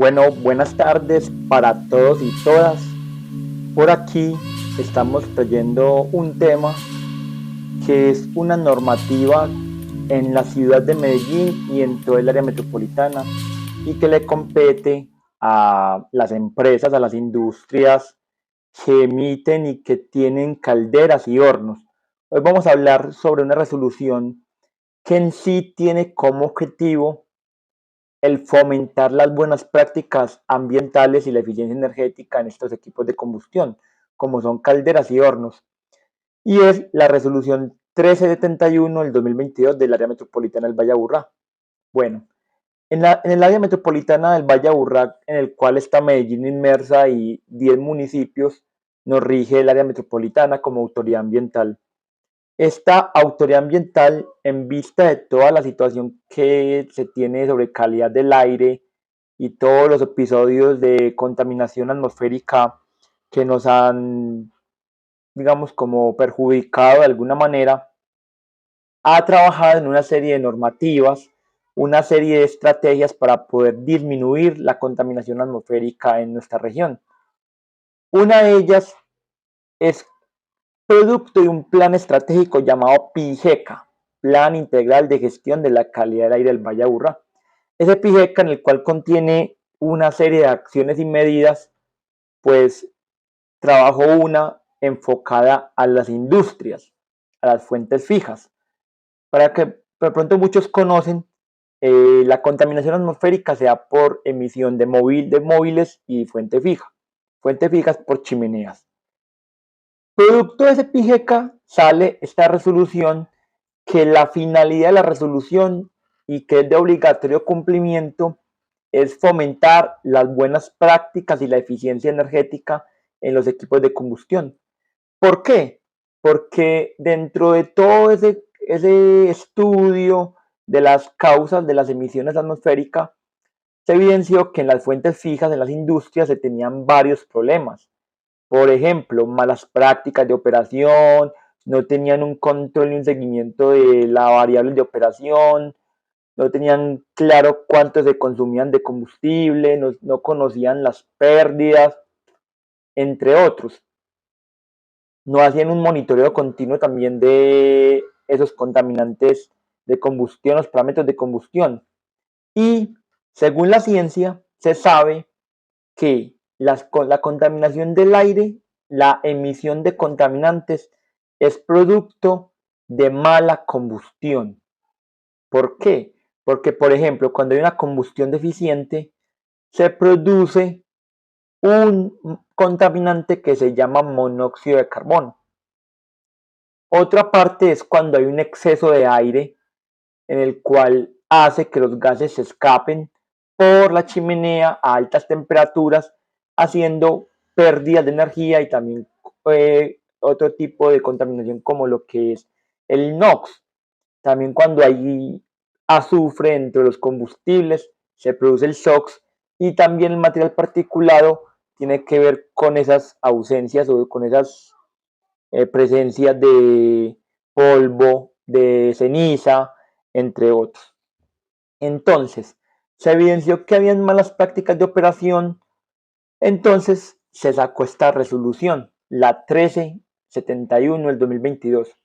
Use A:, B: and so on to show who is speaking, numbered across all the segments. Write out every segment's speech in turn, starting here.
A: Bueno, buenas tardes para todos y todas. Por aquí estamos trayendo un tema que es una normativa en la ciudad de Medellín y en todo el área metropolitana y que le compete a las empresas, a las industrias que emiten y que tienen calderas y hornos. Hoy vamos a hablar sobre una resolución que en sí tiene como objetivo el fomentar las buenas prácticas ambientales y la eficiencia energética en estos equipos de combustión, como son calderas y hornos, y es la resolución 1371 del 2022 del área metropolitana del Valle Aburrá. Bueno, en el área metropolitana del Valle Aburrá, en el cual está Medellín inmersa y 10 municipios, nos rige el área metropolitana como autoridad ambiental. Esta autoridad ambiental, en vista de toda la situación que se tiene sobre calidad del aire y todos los episodios de contaminación atmosférica que nos han, digamos, como perjudicado de alguna manera, ha trabajado en una serie de normativas, una serie de estrategias para poder disminuir la contaminación atmosférica en nuestra región. Una de ellas es producto de un plan estratégico llamado PIGECA, Plan Integral de Gestión de la Calidad del Aire del Valle Aburrá. Ese PIGECA, en el cual contiene una serie de acciones y medidas, pues trabajó una enfocada a las industrias, a las fuentes fijas. Para que de pronto muchos conocen, la contaminación atmosférica se da por emisión de móviles y fuente fija. Fuentes fijas por chimeneas. Producto de ese PIGECA sale esta resolución, que la finalidad de la resolución y que es de obligatorio cumplimiento es fomentar las buenas prácticas y la eficiencia energética en los equipos de combustión. ¿Por qué? Porque dentro de todo ese estudio de las causas de las emisiones atmosféricas, se evidenció que en las fuentes fijas, en las industrias, se tenían varios problemas. Por ejemplo, malas prácticas de operación, no tenían un control ni un seguimiento de la variable de operación, no tenían claro cuánto se consumían de combustible, no conocían las pérdidas, entre otros. No hacían un monitoreo continuo también de esos contaminantes de combustión, los parámetros de combustión. Y según la ciencia, se sabe que la contaminación del aire, la emisión de contaminantes, es producto de mala combustión. ¿Por qué? Porque, por ejemplo, cuando hay una combustión deficiente, se produce un contaminante que se llama monóxido de carbono. Otra parte es cuando hay un exceso de aire en el cual hace que los gases se escapen por la chimenea a altas temperaturas, haciendo pérdidas de energía y también otro tipo de contaminación como lo que es el NOx. También cuando hay azufre entre los combustibles se produce el SOx, y también el material particulado tiene que ver con esas ausencias o con esas presencias de polvo, de ceniza, entre otros. Entonces, se evidenció que habían malas prácticas de operación, entonces se sacó esta resolución, la 1371 del 2022.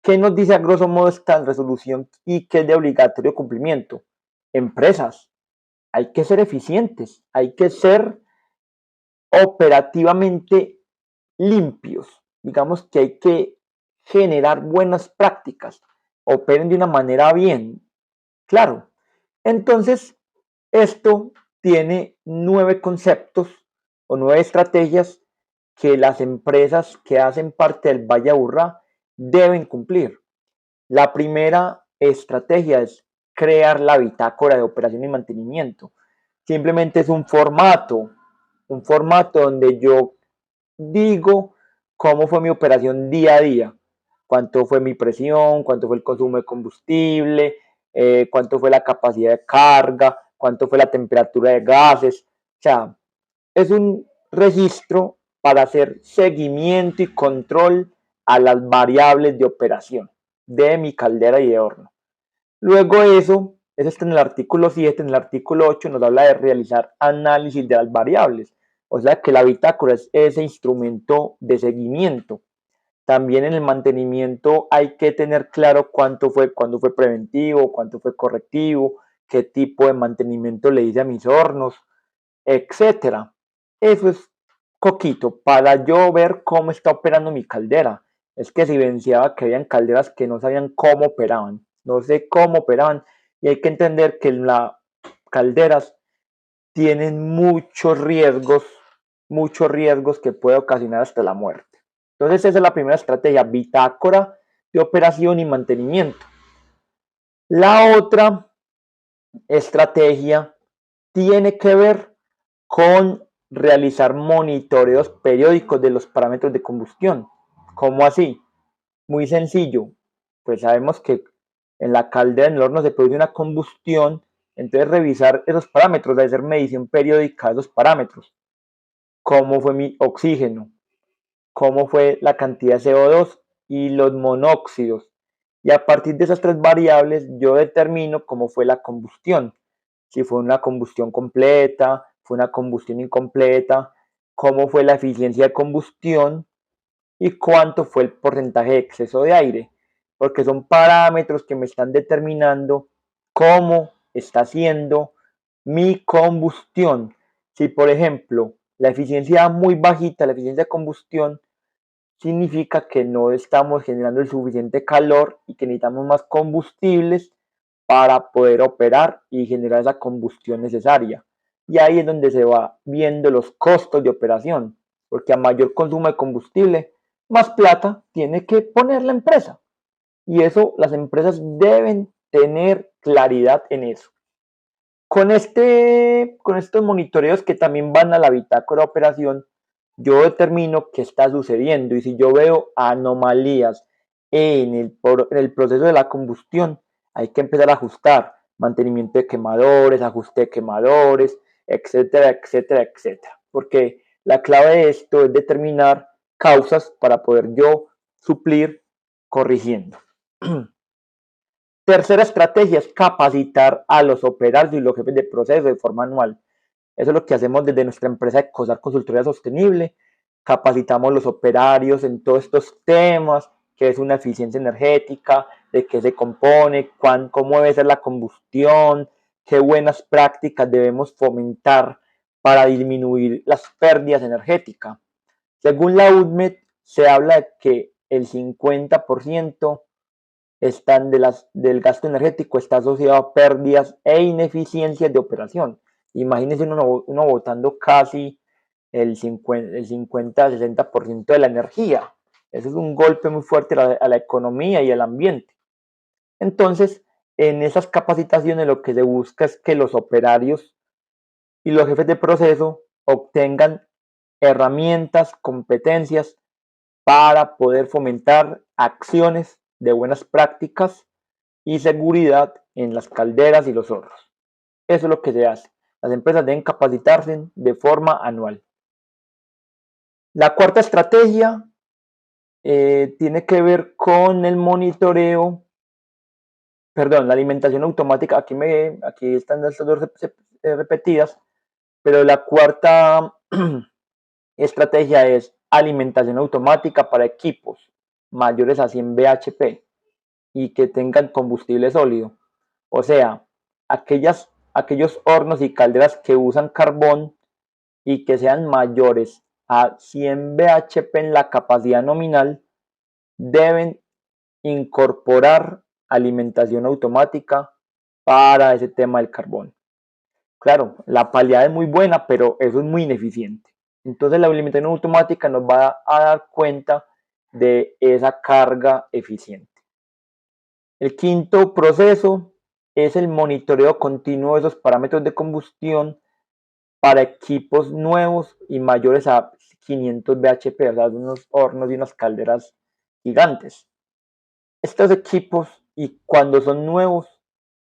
A: ¿Qué nos dice a grosso modo esta resolución y qué es de obligatorio cumplimiento? Empresas, hay que ser eficientes, hay que ser operativamente limpios. Digamos que hay que generar buenas prácticas, operen de una manera bien. Claro, entonces esto tiene 9 conceptos o 9 estrategias que las empresas que hacen parte del Valle Aburrá deben cumplir. La primera estrategia es crear la bitácora de operación y mantenimiento. Simplemente es un formato donde yo digo cómo fue mi operación día a día, cuánto fue mi presión, cuánto fue el consumo de combustible, cuánto fue la capacidad de carga, cuánto fue la temperatura de gases. O sea, es un registro para hacer seguimiento y control a las variables de operación de mi caldera y de horno. Luego de eso, Eso está en el artículo 7. En el artículo 8 nos habla de realizar análisis de las variables. O sea que la bitácora es ese instrumento de seguimiento. También en el mantenimiento hay que tener claro cuánto fue, cuándo fue preventivo, cuánto fue correctivo, qué tipo de mantenimiento le hice a mis hornos, etcétera. Eso es coquito para yo ver cómo está operando mi caldera. Es que se evidenciaba que habían calderas que no sabían cómo operaban, no sé cómo operaban, y hay que entender que las calderas tienen muchos riesgos que puede ocasionar hasta la muerte. Entonces esa es la primera estrategia, bitácora de operación y mantenimiento. La otra estrategia tiene que ver con realizar monitoreos periódicos de los parámetros de combustión. ¿Cómo así? Muy sencillo. Pues sabemos que en la caldera, en el horno, se produce una combustión, entonces revisar esos parámetros, hacer medición periódica de esos parámetros. ¿Cómo fue mi oxígeno? ¿Cómo fue la cantidad de CO2 y los monóxidos? Y a partir de esas tres variables yo determino cómo fue la combustión. Si fue una combustión completa, fue una combustión incompleta, cómo fue la eficiencia de combustión y cuánto fue el porcentaje de exceso de aire, porque son parámetros que me están determinando cómo está siendo mi combustión. Si por ejemplo la eficiencia muy bajita, la eficiencia de combustión, significa que no estamos generando el suficiente calor y que necesitamos más combustibles para poder operar y generar esa combustión necesaria. Y ahí es donde se va viendo los costos de operación, porque a mayor consumo de combustible, más plata tiene que poner la empresa. Y eso las empresas deben tener claridad en eso. Con estos monitoreos que también van a la bitácora de operación, yo determino qué está sucediendo y si yo veo anomalías en el proceso de la combustión, hay que empezar a ajustar mantenimiento de quemadores, ajuste de quemadores, etcétera, etcétera, etcétera. Porque la clave de esto es determinar causas para poder yo suplir corrigiendo. Tercera estrategia es capacitar a los operarios y los jefes de proceso de forma anual. Eso es lo que hacemos desde nuestra empresa Ecosar Consultoría Sostenible. Capacitamos a los operarios en todos estos temas, qué es una eficiencia energética, de qué se compone, cómo debe ser la combustión, qué buenas prácticas debemos fomentar para disminuir las pérdidas energéticas. Según la UDMED, se habla de que el 50% del gasto energético está asociado a pérdidas e ineficiencias de operación. Imagínense uno botando casi el 50-60% de la energía. Eso es un golpe muy fuerte a la economía y al ambiente. Entonces, en esas capacitaciones lo que se busca es que los operarios y los jefes de proceso obtengan herramientas, competencias para poder fomentar acciones de buenas prácticas y seguridad en las calderas y los hornos. Eso es lo que se hace. Las empresas deben capacitarse de forma anual. La cuarta estrategia tiene que ver con el monitoreo, perdón, la alimentación automática. Aquí están estas dos repetidas, pero la cuarta estrategia es alimentación automática para equipos mayores a 100 bhp y que tengan combustible sólido. O sea, aquellos hornos y calderas que usan carbón y que sean mayores a 100 bhp en la capacidad nominal deben incorporar alimentación automática para ese tema del carbón. Claro, la paliada es muy buena, pero eso es muy ineficiente. Entonces la alimentación automática nos va a dar cuenta de esa carga eficiente. El quinto proceso es el monitoreo continuo de esos parámetros de combustión para equipos nuevos y mayores a 500 bhp, o sea, unos hornos y unas calderas gigantes. Estos equipos, y cuando son nuevos,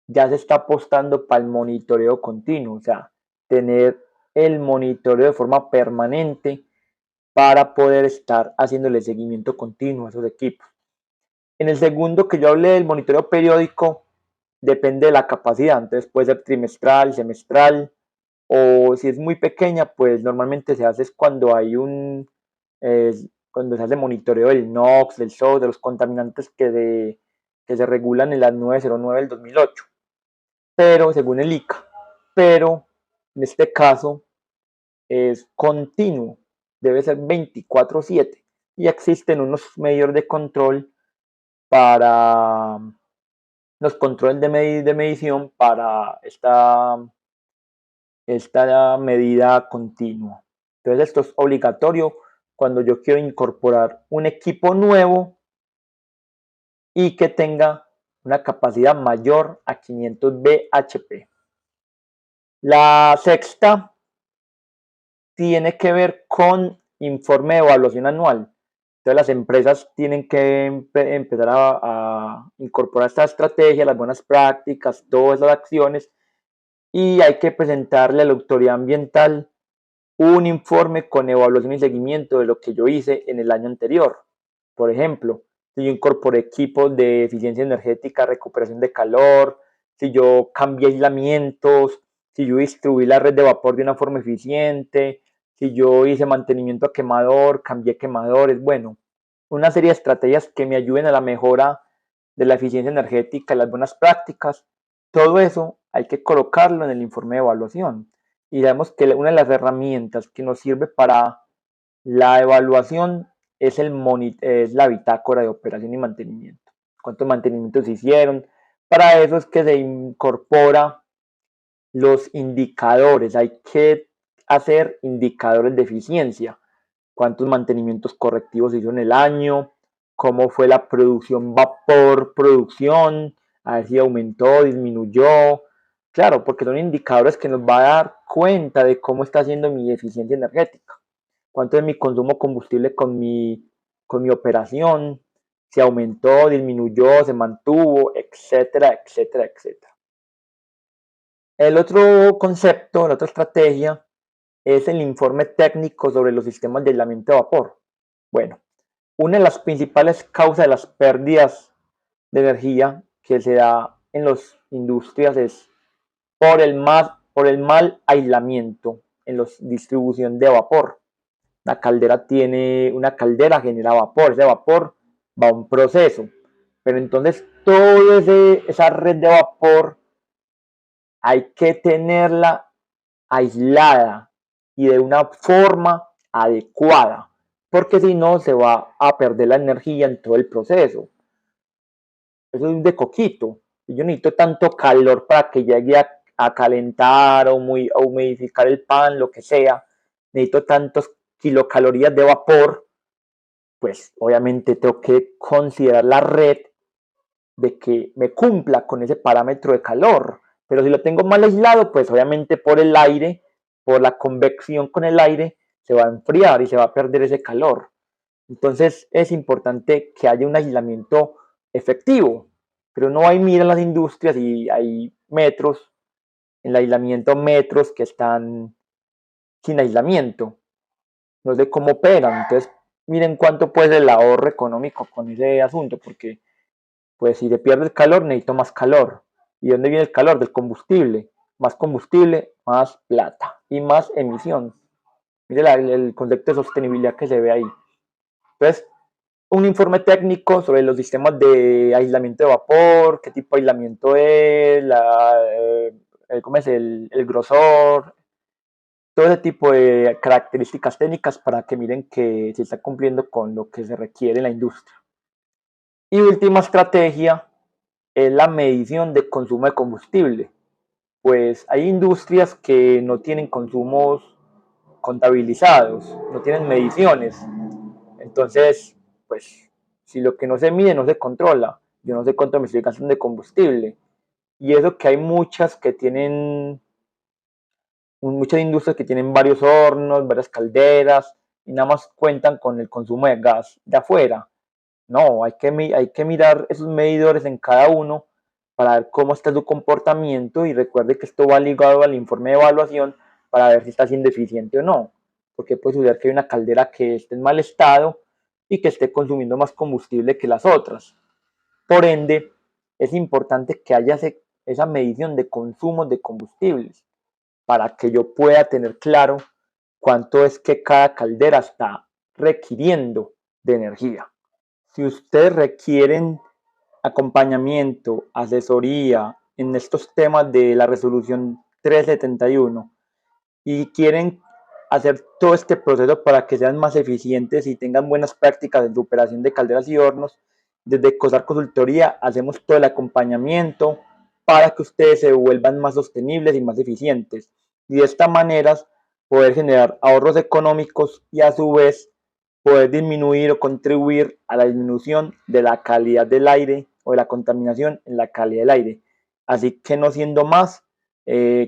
A: ya se está apostando para el monitoreo continuo, o sea, tener el monitoreo de forma permanente para poder estar haciéndole seguimiento continuo a esos equipos. En el segundo que yo hablé del monitoreo periódico, depende de la capacidad, entonces puede ser trimestral, semestral, o si es muy pequeña, pues normalmente se hace es cuando hay eh, cuando se hace monitoreo del NOx, del SOx, de los contaminantes que se regulan en la 909 del 2008, pero según el ICA, pero en este caso es continuo, debe ser 24/7 y existen unos medios de control para los controles de medición para esta medida continua. Entonces esto es obligatorio cuando yo quiero incorporar un equipo nuevo y que tenga una capacidad mayor a 500 bhp. La sexta tiene que ver con informe de evaluación anual. Entonces las empresas tienen que empezar a incorporar esta estrategia, las buenas prácticas, todas las acciones, y hay que presentarle a la autoridad ambiental un informe con evaluación y seguimiento de lo que yo hice en el año anterior. Por ejemplo, si yo incorporé equipos de eficiencia energética, recuperación de calor, si yo cambié aislamientos, si yo distribuí la red de vapor de una forma eficiente, si yo hice mantenimiento a quemador, cambié quemadores, bueno, una serie de estrategias que me ayuden a la mejora de la eficiencia energética y las buenas prácticas. Todo eso hay que colocarlo en el informe de evaluación. Y sabemos que una de las herramientas que nos sirve para la evaluación es la bitácora de operación y mantenimiento. ¿Cuántos mantenimientos se hicieron? Para eso es que se incorpora los indicadores. Hay que hacer indicadores de eficiencia. ¿Cuántos mantenimientos correctivos se hizo en el año? ¿Cómo fue la producción vapor, producción? A ver si aumentó, disminuyó. Claro, porque son indicadores que nos va a dar cuenta de cómo está haciendo mi eficiencia energética. Cuánto es mi consumo combustible con mi operación, si aumentó, disminuyó, se mantuvo, etcétera, etcétera, etcétera. El otro concepto, la otra estrategia es el informe técnico sobre los sistemas de aislamiento de vapor. Bueno, una de las principales causas de las pérdidas de energía que se da en las industrias es por el mal aislamiento en la distribución de vapor. Una caldera genera vapor, ese vapor va a un proceso, pero entonces toda esa red de vapor hay que tenerla aislada y de una forma adecuada, porque si no se va a perder la energía en todo el proceso. Eso es de coquito. Yo necesito tanto calor para que llegue a calentar o a humidificar el pan, lo que sea. Necesito tantos kilocalorías de vapor, pues obviamente tengo que considerar la red de que me cumpla con ese parámetro de calor. Pero si lo tengo mal aislado, pues obviamente por el aire, por la convección con el aire, se va a enfriar y se va a perder ese calor. Entonces es importante que haya un aislamiento efectivo, pero no hay, miran las industrias y hay metros, en el aislamiento metros que están sin aislamiento, no sé cómo operan, entonces miren cuánto puede ser el ahorro económico con ese asunto, porque pues si se pierde el calor necesito más calor. ¿Y dónde viene el calor? Del combustible. Más combustible, más plata y más emisión. Mire el concepto de sostenibilidad que se ve ahí. Entonces, un informe técnico sobre los sistemas de aislamiento de vapor, qué tipo de aislamiento es, cómo es el grosor, todo ese tipo de características técnicas para que miren que se está cumpliendo con lo que se requiere en la industria. Y última estrategia es la medición de consumo de combustible. Pues hay industrias que no tienen consumos contabilizados, no tienen mediciones. Entonces, pues, si lo que no se mide no se controla, yo no sé cuánto me estoy gastando de combustible. Y eso que hay muchas industrias que tienen varios hornos, varias calderas, y nada más cuentan con el consumo de gas de afuera. No, hay que mirar esos medidores en cada uno para ver cómo está su comportamiento y recuerde que esto va ligado al informe de evaluación para ver si está siendo eficiente o no, porque puede suceder que hay una caldera que esté en mal estado y que esté consumiendo más combustible que las otras. Por ende, es importante que haya esa medición de consumos de combustibles para que yo pueda tener claro cuánto es que cada caldera está requiriendo de energía. Si ustedes requieren acompañamiento, asesoría en estos temas de la resolución 371 y quieren hacer todo este proceso para que sean más eficientes y tengan buenas prácticas en su operación de calderas y hornos, desde COSAR Consultoría hacemos todo el acompañamiento para que ustedes se vuelvan más sostenibles y más eficientes y de esta manera poder generar ahorros económicos y a su vez poder disminuir o contribuir a la disminución de la calidad del aire o de la contaminación en la calidad del aire. Así que no siendo más,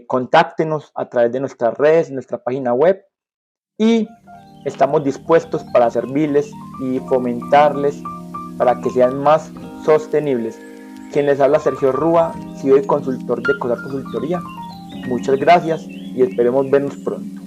A: contáctenos a través de nuestras redes, nuestra página web y estamos dispuestos para servirles y fomentarles para que sean más sostenibles. Quien les habla, Sergio Rúa, soy el consultor de COSAR Consultoría. Muchas gracias y esperemos vernos pronto.